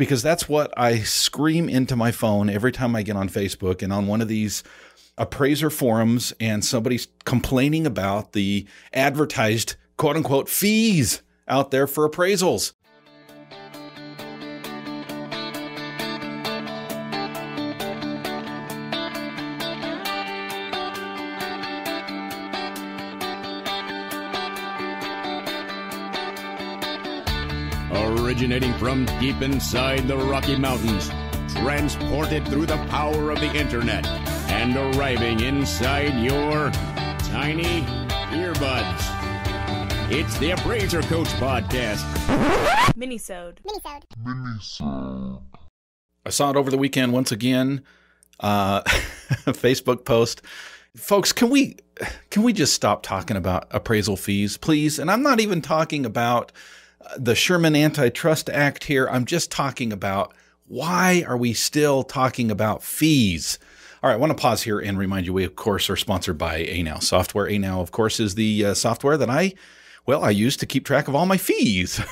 because that's what I scream into my phone every time I get on Facebook and on one of these appraiser forums and somebody's complaining about the advertised quote unquote fees out there for appraisals. Originating from deep inside the Rocky Mountains, transported through the power of the internet, and arriving inside your tiny earbuds. It's the Appraiser Coach Podcast. Minisode. I saw it over the weekend once again. Facebook post. Folks, can we just stop talking about appraisal fees, please? And I'm not even talking about the Sherman Antitrust Act here. I'm just talking about why are we still talking about fees? All right, I want to pause here and remind you, we, of course, are sponsored by Anow Software. Anow, of course, is the software that I use to keep track of all my fees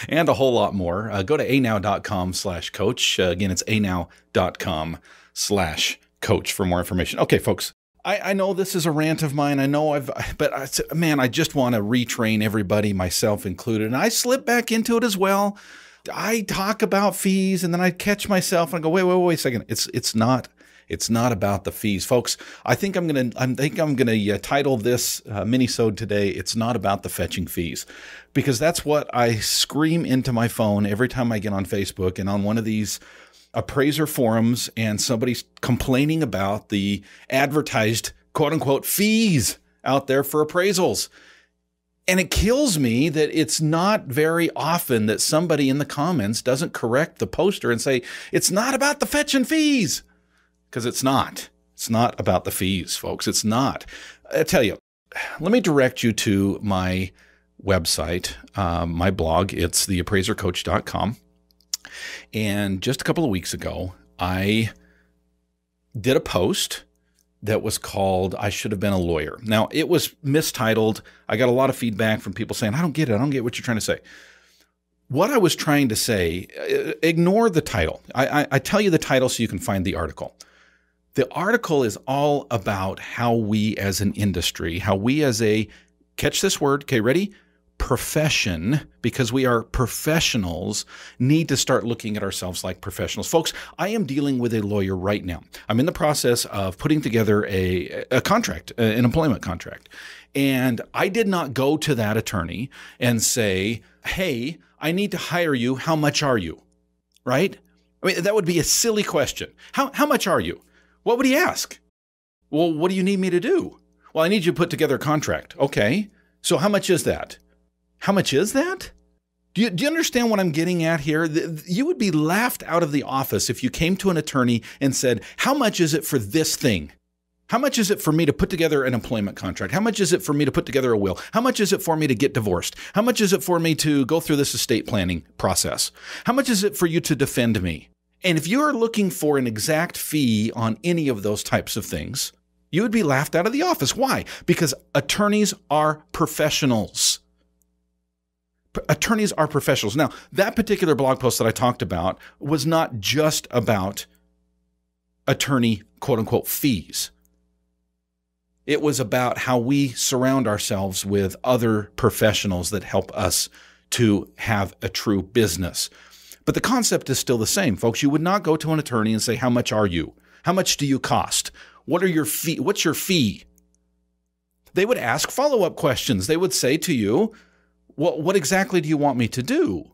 and a whole lot more. Go to anow.com/coach. Again, it's anow.com/coach for more information. Okay, folks. I know this is a rant of mine. I know I just want to retrain everybody, myself included. And I slip back into it as well. I talk about fees and then I catch myself and I go, wait a second. It's not about the fees, folks. I think I'm gonna title this minisode today. It's not about the fetching fees, because that's what I scream into my phone every time I get on Facebook and on one of these appraiser forums and somebody's complaining about the advertised quote unquote fees out there for appraisals. And it kills me that it's not very often that somebody in the comments doesn't correct the poster and say, it's not about the fetching fees. Because it's not. It's not about the fees, folks. It's not. I tell you, let me direct you to my website, my blog. It's theappraisercoach.com. And just a couple of weeks ago, I did a post that was called, I Should Have Been a Lawyer. Now, it was mistitled. I got a lot of feedback from people saying, I don't get it. I don't get what you're trying to say. What I was trying to say, ignore the title. I tell you the title so you can find the article. The article is all about how we as an industry, how we as a, catch this word, okay, ready? Profession, because we are professionals, need to start looking at ourselves like professionals. Folks, I am dealing with a lawyer right now. I'm in the process of putting together a contract, an employment contract. And I did not go to that attorney and say, hey, I need to hire you. How much are you? Right? I mean, that would be a silly question. How much are you? What would he ask? Well, what do you need me to do? Well, I need you to put together a contract. Okay. So how much is that? How much is that? Do you understand what I'm getting at here? You would be laughed out of the office if you came to an attorney and said, how much is it for this thing? How much is it for me to put together an employment contract? How much is it for me to put together a will? How much is it for me to get divorced? How much is it for me to go through this estate planning process? How much is it for you to defend me? And if you're looking for an exact fee on any of those types of things, you would be laughed out of the office. Why? Because attorneys are professionals. Attorneys are professionals. Now, that particular blog post that I talked about was not just about attorney, quote unquote, fees. It was about how we surround ourselves with other professionals that help us to have a true business. But the concept is still the same, folks. You would not go to an attorney and say, how much are you? How much do you cost? What are your fee? What's your fee? They would ask follow-up questions. They would say to you, well, what exactly do you want me to do?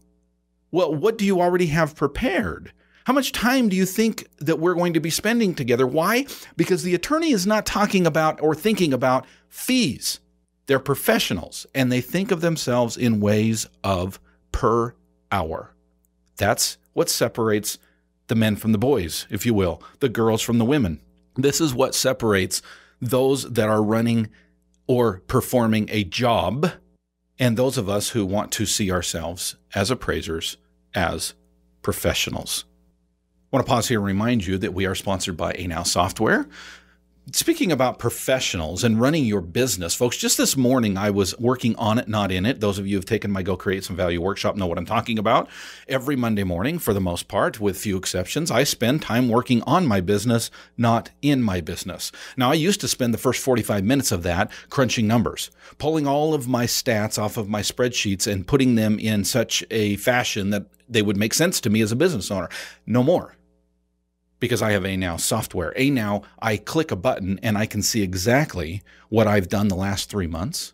Well, what do you already have prepared? How much time do you think that we're going to be spending together? Why? Because the attorney is not talking about or thinking about fees. They're professionals, and they think of themselves in ways of per hour. That's what separates the men from the boys, if you will, the girls from the women. This is what separates those that are running or performing a job and those of us who want to see ourselves as appraisers, as professionals. I want to pause here and remind you that we are sponsored by Anow Software. Speaking about professionals and running your business, folks, just this morning I was working on it, not in it. Those of you who have taken my Go Create Some Value workshop know what I'm talking about. Every Monday morning, for the most part, with few exceptions, I spend time working on my business, not in my business. Now, I used to spend the first 45 minutes of that crunching numbers, pulling all of my stats off of my spreadsheets and putting them in such a fashion that they would make sense to me as a business owner. No more. Because I have ANow software. ANow, I click a button and I can see exactly what I've done the last 3 months.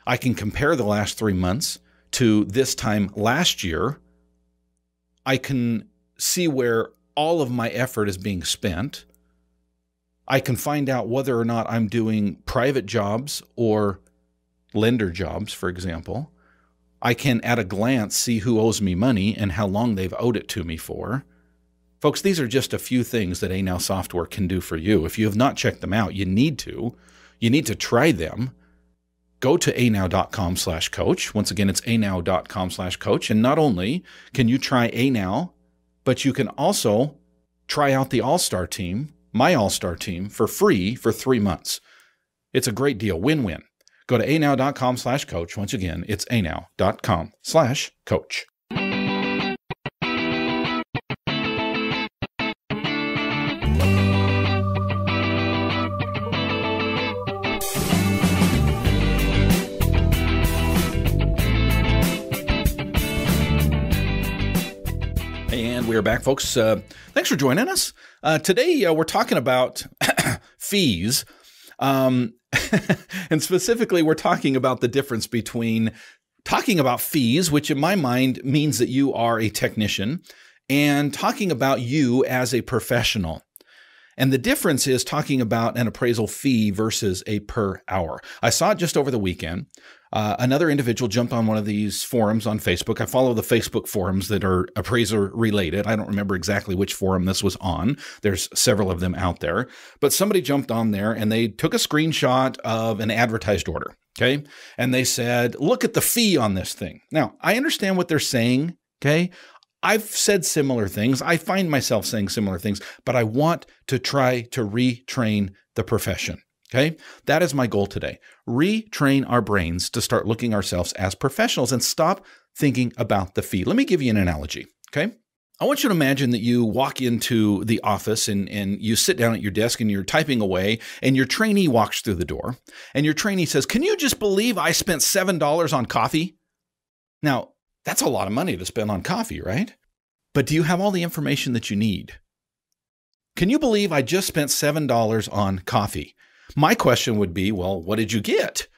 I can compare the last 3 months to this time last year. I can see where all of my effort is being spent. I can find out whether or not I'm doing private jobs or lender jobs, for example. I can, at a glance, see who owes me money and how long they've owed it to me for. Folks, these are just a few things that ANow software can do for you. If you have not checked them out, you need to. You need to try them. Go to anow.com/coach. Once again, it's anow.com/coach. And not only can you try ANow, but you can also try out the All-Star team, my All-Star team, for free for 3 months. It's a great deal. Win-win. Go to anow.com/coach. Once again, it's anow.com/coach. And we are back, folks. Thanks for joining us. Today, we're talking about fees. And specifically, we're talking about the difference between talking about fees, which in my mind means that you are a technician, and talking about you as a professional. And the difference is talking about an appraisal fee versus a per hour. I saw it just over the weekend. Another individual jumped on one of these forums on Facebook. I follow the Facebook forums that are appraiser related. I don't remember exactly which forum this was on. There's several of them out there. But somebody jumped on there and they took a screenshot of an advertised order. Okay. And they said, look at the fee on this thing. Now, I understand what they're saying. Okay. I've said similar things. I find myself saying similar things, but I want to try to retrain the profession. Okay, that is my goal today. Retrain our brains to start looking ourselves as professionals and stop thinking about the fee. Let me give you an analogy. Okay, I want you to imagine that you walk into the office and you sit down at your desk and you're typing away and your trainee walks through the door and your trainee says, "Can you just believe I spent $7 on coffee?" Now, that's a lot of money to spend on coffee, right? But do you have all the information that you need? Can you believe I just spent $7 on coffee? My question would be, well, what did you get?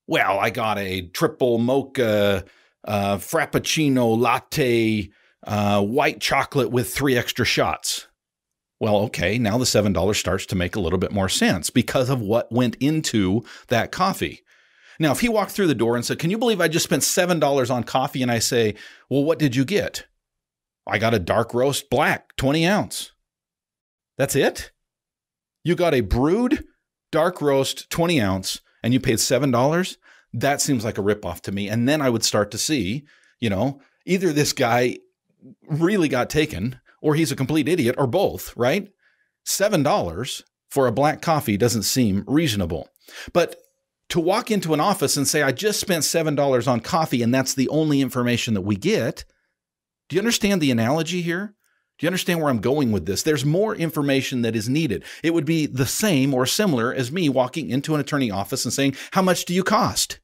Well, I got a triple mocha, frappuccino latte, white chocolate with 3 extra shots. Well, okay, now the $7 starts to make a little bit more sense because of what went into that coffee. Now, if he walked through the door and said, "Can you believe I just spent $7 on coffee?" And I say, "Well, what did you get?" "I got a dark roast black, 20 ounce. That's it? You got a brewed dark roast, 20 ounce, and you paid $7? That seems like a ripoff to me. And then I would start to see, either this guy really got taken or he's a complete idiot or both, right? $7 for a black coffee doesn't seem reasonable. But to walk into an office and say, "I just spent $7 on coffee," and that's the only information that we get. Do you understand the analogy here? Do you understand where I'm going with this? There's more information that is needed. It would be the same or similar as me walking into an attorney office and saying, "How much do you cost?"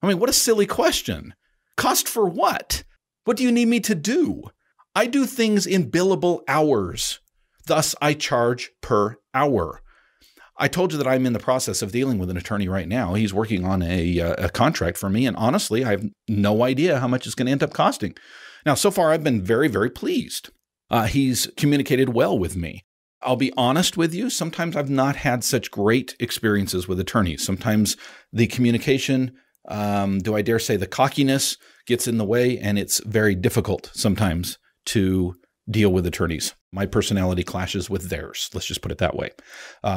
I mean, what a silly question. Cost for what? What do you need me to do? I do things in billable hours. Thus, I charge per hour. I told you that I'm in the process of dealing with an attorney right now. He's working on a contract for me, and honestly, I have no idea how much it's going to end up costing. Now, so far, I've been very, very pleased. He's communicated well with me. I'll be honest with you. Sometimes I've not had such great experiences with attorneys. Sometimes the communication, do I dare say the cockiness gets in the way, and it's very difficult sometimes to deal with attorneys. My personality clashes with theirs. Let's just put it that way.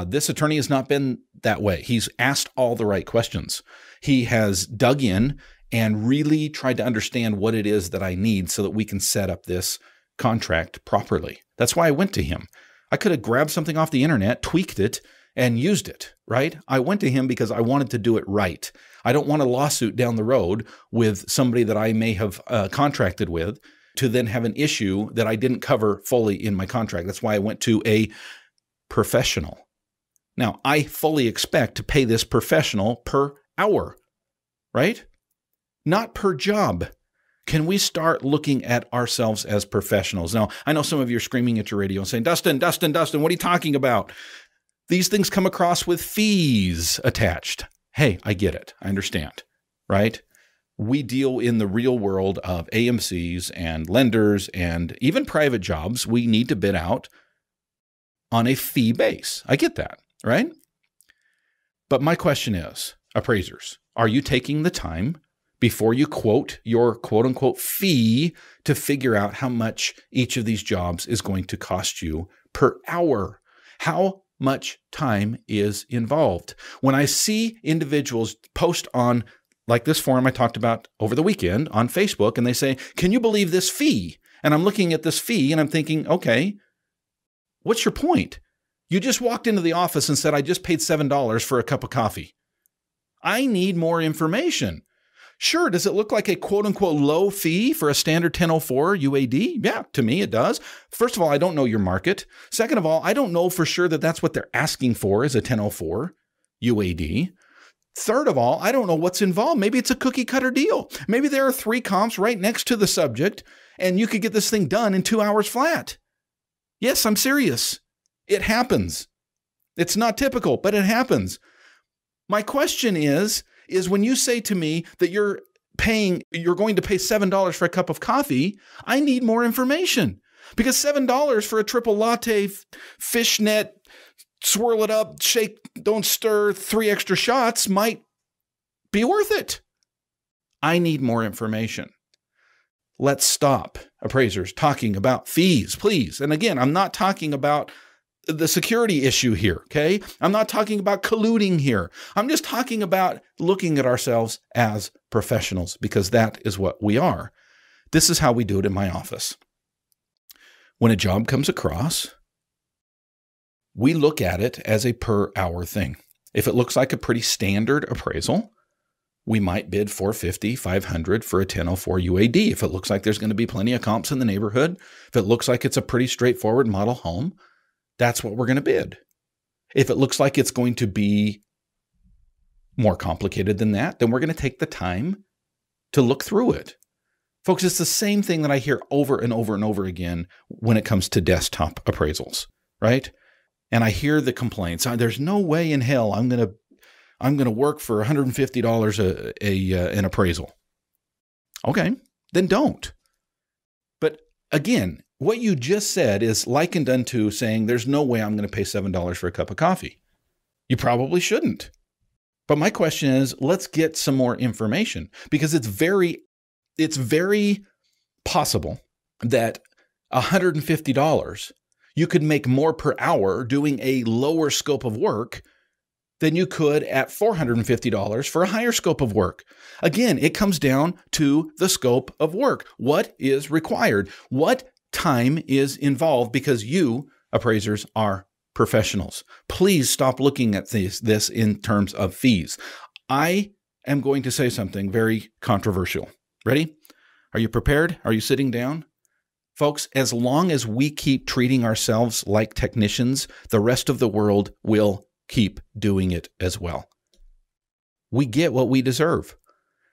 This attorney has not been that way. He's asked all the right questions. He has dug in and really tried to understand what it is that I need so that we can set up this contract properly. That's why I went to him. I could have grabbed something off the internet, tweaked it, and used it, right? I went to him because I wanted to do it right. I don't want a lawsuit down the road with somebody that I may have contracted with to then have an issue that I didn't cover fully in my contract. That's why I went to a professional. Now, I fully expect to pay this professional per hour, right? Not per job. Can we start looking at ourselves as professionals? Now, I know some of you are screaming at your radio and saying, Dustin, what are you talking about? These things come across with fees attached. Hey, I get it. I understand, right? We deal in the real world of AMCs and lenders and even private jobs. We need to bid out on a fee base. I get that, right? But my question is, appraisers, are you taking the time before you quote your quote unquote fee to figure out how much each of these jobs is going to cost you per hour? How much time is involved? When I see individuals post on, like this forum I talked about over the weekend on Facebook, and they say, can you believe this fee? And I'm looking at this fee and I'm thinking, okay, what's your point? You just walked into the office and said, I just paid $7 for a cup of coffee. I need more information. Sure, does it look like a quote-unquote low fee for a standard 1004 UAD? Yeah, to me it does. First of all, I don't know your market. Second of all, I don't know for sure that that's what they're asking for is a 1004 UAD. Third of all, I don't know what's involved. Maybe it's a cookie-cutter deal. Maybe there are 3 comps right next to the subject, and you could get this thing done in 2 hours flat. Yes, I'm serious. It happens. It's not typical, but it happens. My question is when you say to me that you're going to pay $7 for a cup of coffee, I need more information, because $7 for a triple latte, fishnet, swirl it up, shake, don't stir, 3 extra shots might be worth it. I need more information. Let's stop, appraisers, talking about fees, please. And again, I'm not talking about the security issue here, okay? I'm not talking about colluding here. I'm just talking about looking at ourselves as professionals, because that is what we are. This is how we do it in my office. When a job comes across, we look at it as a per hour thing. If it looks like a pretty standard appraisal, we might bid $450, $500 for a 1004 UAD. If it looks like there's going to be plenty of comps in the neighborhood, if it looks like it's a pretty straightforward model home, that's what we're going to bid. If it looks like it's going to be more complicated than that, then we're going to take the time to look through it. Folks, it's the same thing that I hear over and over and over again when it comes to desktop appraisals, right? And I hear the complaints. There's no way in hell I'm going to work for $150 an appraisal. Okay, then don't. But again, what you just said is likened unto saying there's no way I'm going to pay $7 for a cup of coffee. You probably shouldn't. But my question is, let's get some more information, because it's very possible that $150, you could make more per hour doing a lower scope of work than you could at $450 for a higher scope of work. Again, it comes down to the scope of work. What is required? What time is involved? Because you, appraisers, are professionals. Please stop looking at this in terms of fees. I am going to say something very controversial. Ready? Are you prepared? Are you sitting down? Folks, as long as we keep treating ourselves like technicians, the rest of the world will keep doing it as well. We get what we deserve.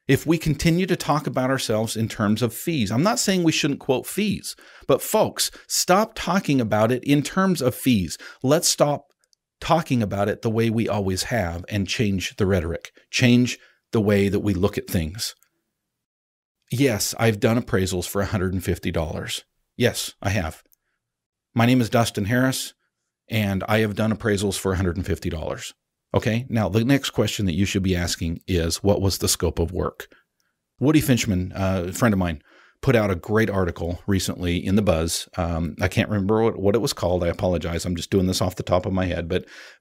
If we continue to talk about ourselves in terms of fees, I'm not saying we shouldn't quote fees, but folks, stop talking about it in terms of fees. Let's stop talking about it the way we always have and change the rhetoric, change the way that we look at things. Yes, I've done appraisals for $150. Yes, I have. My name is Dustin Harris, and I have done appraisals for $150. Okay, now the next question that you should be asking is, what was the scope of work? Woody Finchman, a friend of mine, put out a great article recently in the Buzz. I can't remember what it was called. I apologize. I'm just doing this off the top of my head,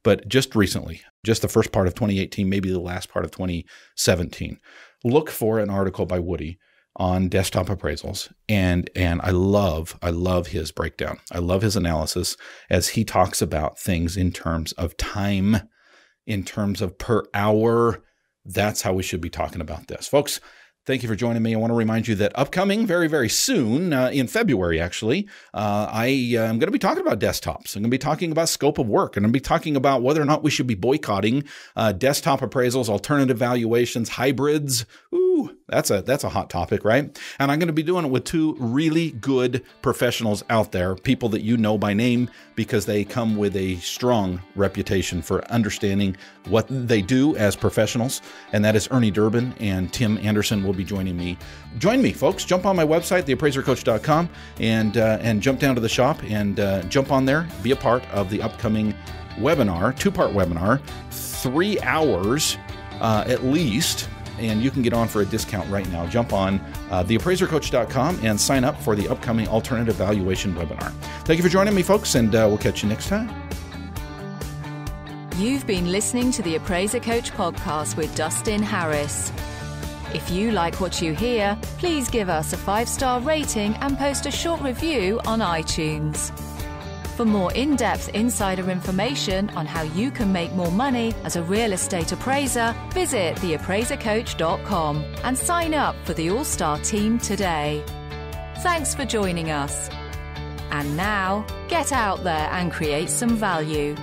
but just recently, just the first part of 2018, maybe the last part of 2017, look for an article by Woody on desktop appraisals. And I love his breakdown. I love his analysis as he talks about things in terms of time, in terms of per hour. That's how we should be talking about this. Folks, thank you for joining me. I want to remind you that upcoming very, very soon, in February, actually, I am going to be talking about desktops. I'm going to be talking about scope of work. And I'm going to be talking about whether or not we should be boycotting desktop appraisals, alternative valuations, hybrids. Ooh, that's a hot topic, right? And I'm going to be doing it with two really good professionals out there, people that you know by name because they come with a strong reputation for understanding what they do as professionals. And that is Ernie Durbin and Tim Anderson will be joining me. Join me, folks. Jump on my website, theappraisercoach.com, and jump down to the shop and jump on there. Be a part of the upcoming webinar, two-part webinar, 3 hours at least. And you can get on for a discount right now. Jump on theappraisercoach.com and sign up for the upcoming alternative valuation webinar. Thank you for joining me, folks, and we'll catch you next time. You've been listening to the Appraiser Coach podcast with Dustin Harris. If you like what you hear, please give us a 5-star rating and post a short review on iTunes. For more in-depth insider information on how you can make more money as a real estate appraiser, visit theappraisercoach.com and sign up for the All-Star team today. Thanks for joining us. And now, get out there and create some value.